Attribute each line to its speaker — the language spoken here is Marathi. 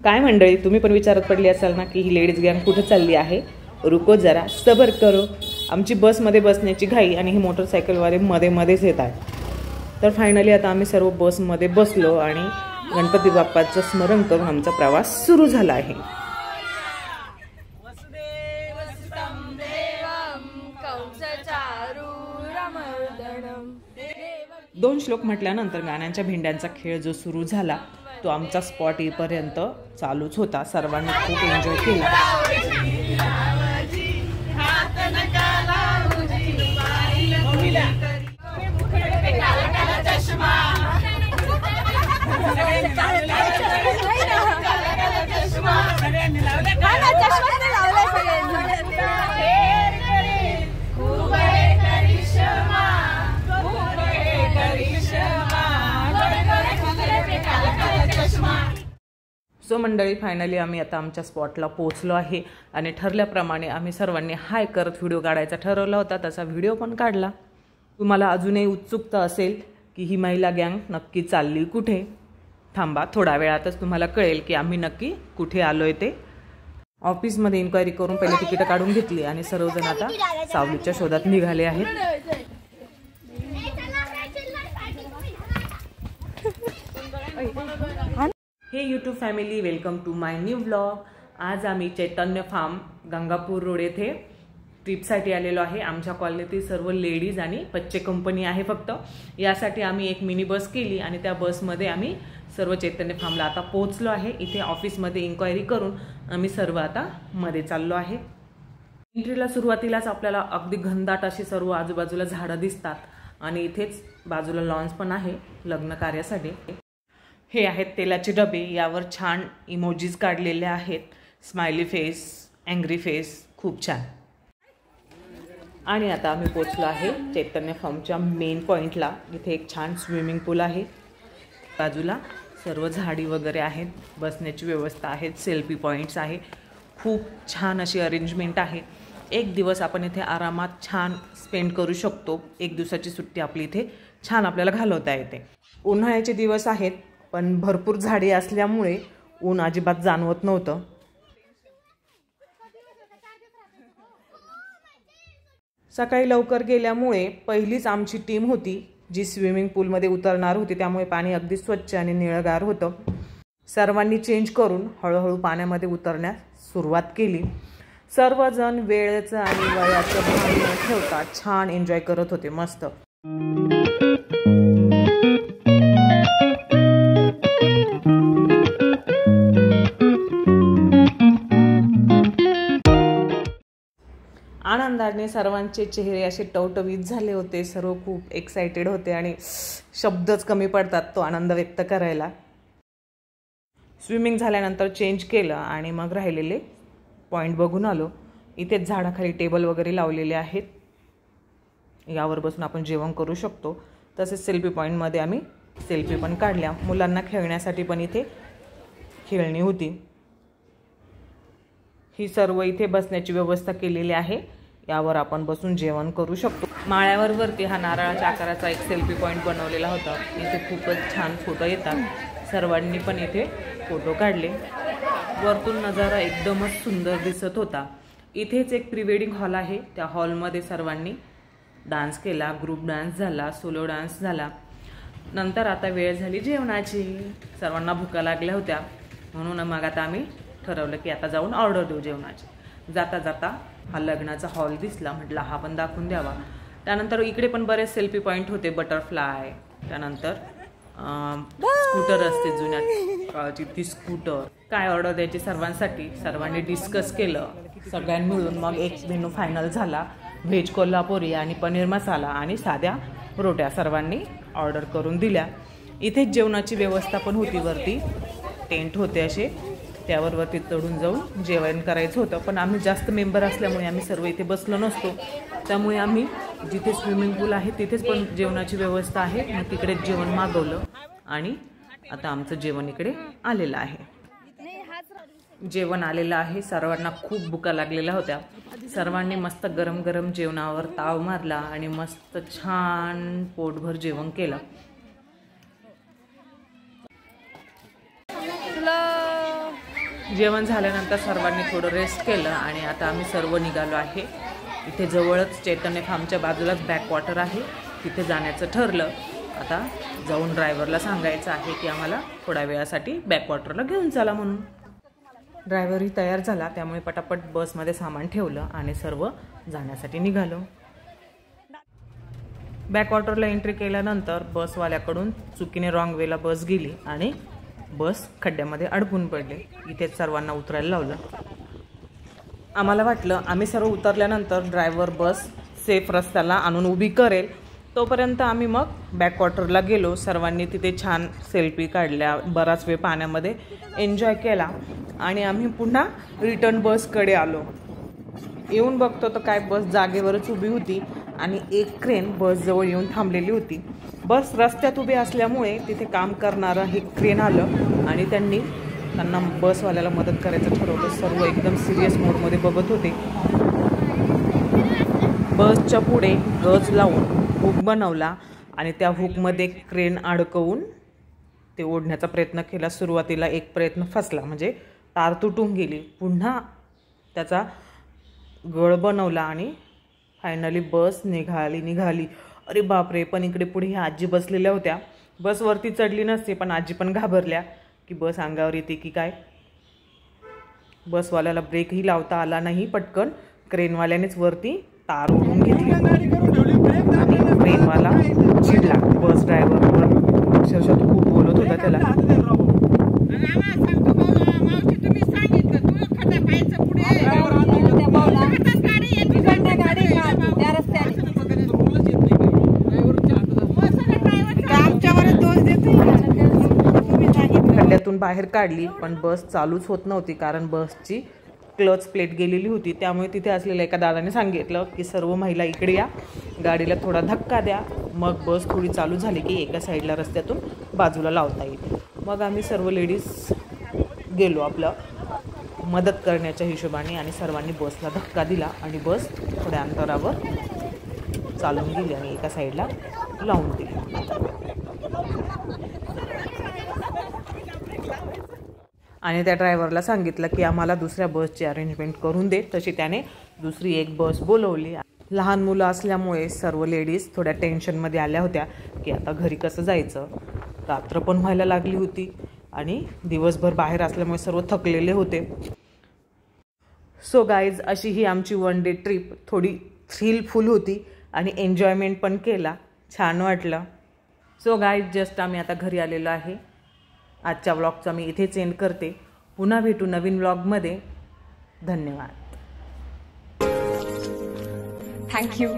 Speaker 1: काय मंडळी, तुम्ही पण विचारत पडली असाल ना की ही लेडीज गँग कुठे चालली आहे. रुको जरा, सबर करो. आमची बसमध्ये बसण्याची घाई आणि ही मोटरसायकलवाले मध्येच येत आहेत. तर फायनली आता आम्ही सर्व बसमध्ये बसलो आणि गणपती बाप्पाचं स्मरण करून आमचा प्रवास सुरू झाला आहे. दोन श्लोक म्हटल्यानंतर गाण्यांच्या भेंड्यांचा खेळ जो सुरू झाला तो आमचा स्पॉट येईपर्यंत चालूच होता. सर्वांनी खूप एन्जॉय केला. सो मंडळी, फायनली आम्ही आता आमच्या स्पॉटला पोहोचलो आहे आणि ठरल्याप्रमाणे आम्ही सर्वांनी हाय करत व्हिडिओ काढायचा ठरवला होता. तसा व्हिडिओ पण काढला. तुम्हाला अजूनही उत्सुकता असेल की ही महिला गँग नक्की चालली कुठे, थांबा, थोड्या वेळातच तुम्हाला कळेल की आम्ही नक्की कुठे आलोय ते. ऑफिसमध्ये इन्क्वायरी करून पहिले तिकीट काढून घेतली आणि सर्वजण आता सावलीच्या शोधात निघाले आहेत. हे YouTube family, welcome to my new vlog. आज आम्ही चैतन्य फार्म गंगापूर रोड येथे ट्रिपसाठी आलेलो आहे. आमच्या कॉलनीतील सर्व लेडीज आणि बच्चे कंपनी आहे फक्त. यासाठी आम्ही एक मिनी बस केली आणि त्या बसमध्ये आम्ही सर्व चैतन्य फार्मला आता पोहोचलो आहे. इथे ऑफिसमध्ये इन्क्वायरी करून आम्ही सर्व आता मध्ये चाललो आहे. एंट्रीला सुरुवातीलाच आपल्याला अगदी घनदाट अशी सर्व आजूबाजूला झाडं दिसतात आणि इथेच बाजूला लॉन्स पण आहे लग्न कार्यासाठी. हे आहेत तेलाचे डबे. यावर छान इमोजीज काढलेले आहेत. स्माइली फेस, अँग्री फेस, खूप छान. आणि आता आम्ही पोचलो आहे चैतन्य फार्मच्या मेन पॉईंटला. इथे एक छान स्विमिंग पूल आहे. बाजूला सर्व झाडी वगैरे आहेत. बसण्याची व्यवस्था आहे. सेल्फी पॉईंट्स आहे. खूप छान अशी अरेंजमेंट आहे. एक दिवस आपण इथे आरामात छान स्पेंड करू शकतो. एक दिवसाची सुट्टी आपली इथे छान आपल्याला घालवता येते. उन्हाळ्याचे दिवस आहेत पण भरपूर झाडी असल्यामुळे ऊन अजिबात जाणवत नव्हतं. सकाळी लवकर गेल्यामुळे पहिलीच आमची टीम होती जी स्विमिंग पूलमध्ये उतरणार होती. त्यामुळे पाणी अगदी स्वच्छ आणि निळगार होतं. सर्वांनी चेंज करून हळूहळू पाण्यामध्ये उतरण्यास सुरुवात केली. सर्वजण वेळेचं आणि वयाचं भान न ठेवता छान एन्जॉय करत होते. मस्त. आनंदाने सर्वांचे चेहरे असे टवटवीत झाले होते. सर्व खूप एक्साइटेड होते आणि शब्दच कमी पडतात तो आनंद व्यक्त करायला. स्विमिंग झाल्यानंतर चेंज केलं आणि मग राहिलेले पॉईंट बघून आलो. इथेच झाडाखाली टेबल वगैरे लावलेले आहेत. यावर बसून आपण जेवण करू शकतो. तसेच सेल्फी पॉईंटमध्ये आम्ही सेल्फी पण काढल्या. मुलांना खेळण्यासाठी पण इथे खेळणी होती. ही सर्व इथे बसण्याची व्यवस्था केलेली आहे. यावर आपण बसून जेवण करू शकतो. माळ्यावर वरती हा नारळाच्या आकाराचा एक सेल्फी पॉईंट बनवलेला होता. इथे खूपच छान फोटो येतात. सर्वांनी पण इथे फोटो काढले. वरतून नजारा एकदमच सुंदर दिसत होता. इथेच एक प्री वेडिंग हॉल आहे. त्या हॉलमध्ये सर्वांनी डान्स केला. ग्रुप डान्स झाला, सोलो डान्स झाला. नंतर आता वेळ झाली जेवणाची. सर्वांना भुका लागल्या होत्या म्हणून मग आता आम्ही ठरवलं की आता जाऊन ऑर्डर देऊ जेवणाची. जाता जाता हा लग्नाचा हॉल दिसला. म्हटलं हा पण दाखवून द्यावा. त्यानंतर इकडे पण बरेच सेल्फी पॉईंट होते. बटरफ्लाय, त्यानंतर स्कूटर असते जुन्या काळाची ती स्कूटर. काय ऑर्डर द्यायची सर्वांसाठी सर्वांनी डिस्कस केलं. सगळ्यांनी मिळून मग एक मेनू फायनल झाला. व्हेज कोल्हापुरी आणि पनीर मसाला आणि साध्या रोट्या सर्वांनी ऑर्डर करून दिल्या. इथेच जेवणाची व्यवस्था पण होती. वरती टेंट होते असे, त्यावर वरती चढून जाऊन जेवण करायचं होतं. पण आम्ही जास्त मेंबर असल्यामुळे आम्ही सर्व इथे बसलो नसतो. त्यामुळे आम्ही जिथे स्विमिंग पूल आहे तिथेच पण जेवणाची व्यवस्था आहे. मग तिकडेच जेवण मागवलं आणि आता आमचं जेवण इकडे आलेलं आहे. जेवण आलेलं आहे. सर्वांना खूप भुका लागलेल्या होत्या. सर्वांनी मस्त गरम गरम जेवणावर ताव मारला आणि मस्त छान पोटभर जेवण केलं. जेवण झाल्यानंतर सर्वांनी थोडं रेस्ट केलं आणि आता आम्ही सर्व निघालो आहे. इथे जवळच चैतन्य फार्मच्या बाजूलाच बॅकवॉटर आहे, तिथे जाण्याचं ठरलं. आता जाऊन ड्रायव्हरला सांगायचं आहे की आम्हाला थोड्या वेळासाठी बॅकवॉटरला घेऊन चला म्हणून. ड्रायव्हरही तयार झाला, त्यामुळे पटापट बसमध्ये सामान ठेवलं आणि सर्व जाण्यासाठी निघालो. बॅकवॉटरला एंट्री केल्यानंतर बसवाल्याकडून चुकीने रॉंग वेला बस गेली आणि बस खड्ड्यामध्ये अडकून पडले. इथेच सर्वांना उतरायला लावलं. आम्हाला वाटलं आम्ही सर्व उतरल्यानंतर ड्रायव्हर बस सेफ रस्त्याला आणून उभी करेल, तोपर्यंत आम्ही मग बॅकवॉटरला गेलो. सर्वांनी तिथे छान सेल्फी काढल्या, बराच वेळ पाण्यामध्ये एन्जॉय केला आणि आम्ही पुन्हा रिटर्न बसकडे आलो. येऊन बघतो तर काय बस जागेवरच उभी होती आणि एक क्रेन बसजवळ येऊन थांबलेली होती. बस रस्त्यात उभी असल्यामुळे तिथे काम करणारं हे क्रेन आलं आणि त्यांना बसवाल्याला मदत करायचं ठरवलं. सर्व एकदम सिरियस मोडमध्ये बघत होते. बसच्या पुढे गज लावून हुक बनवला आणि त्या हुकमध्ये क्रेन अडकवून ते ओढण्याचा प्रयत्न केला. सुरुवातीला एक प्रयत्न फसला, म्हणजे तार तुटून गेली. पुन्हा त्याचा गळ बनवला आणि फायनली बस निघाली. अरे बापरे! पण इकडे पुढे ह्या आजी बसलेल्या होत्या. बसवरती चढली नसते, पण आजी पण घाबरल्या की बस अंगावर येते की काय. बसवाल्याला ब्रेकही लावता आला नाही. पटकन क्रेनवाल्यानेच वरती तार ओढून घेतली आणि क्रेनवाला चिडला बस ड्रायव्हरवर. अक्षरशः तो खूप बोलत होता त्याला. खड्ड्यातून बाहेर काढली, पण बस चालूच होत नव्हती कारण बसची क्लच प्लेट गेलेली होती. त्यामुळे तिथे असलेल्या एका दादाने सांगितलं की सर्व महिला इकडे या, गाडीला थोडा धक्का द्या, मग बस थोडी चालू झाली की एका साईडला रस्त्यातून बाजूला लावता येईल. मग आम्ही सर्व लेडीज गेलो आपलं मदत करण्याच्या हिशोबाने आणि सर्वांनी बसला धक्का दिला आणि बस थोड्या अंतरावर चालून गेली आणि एका साईडला लावून दिली. आणि त्या ड्रायव्हरला सांगितलं की आम्हाला दुसऱ्या बसची अरेंजमेंट करून दे. तशी त्याने दुसरी एक बस बोलवली. लहान मुलं असल्यामुळे सर्व लेडीज थोड्या टेन्शनमध्ये आल्या होत्या की आता घरी कसं जायचं. रात्र पण व्हायला लागली होती आणि दिवसभर बाहेर असल्यामुळे सर्व थकलेले होते. सो गाईज, अशी ही आमची वन डे ट्रिप थोडी थ्रिलफुल होती आणि एन्जॉयमेंट पण केला. छान वाटलं. सो गाईज, जस्ट आम्ही आता घरी आलेलो आहे. आजच्या व्लॉगचा मी इथेच एंड करते. पुन्हा भेटू नवीन व्लॉगमध्ये. धन्यवाद.
Speaker 2: थँक्यू.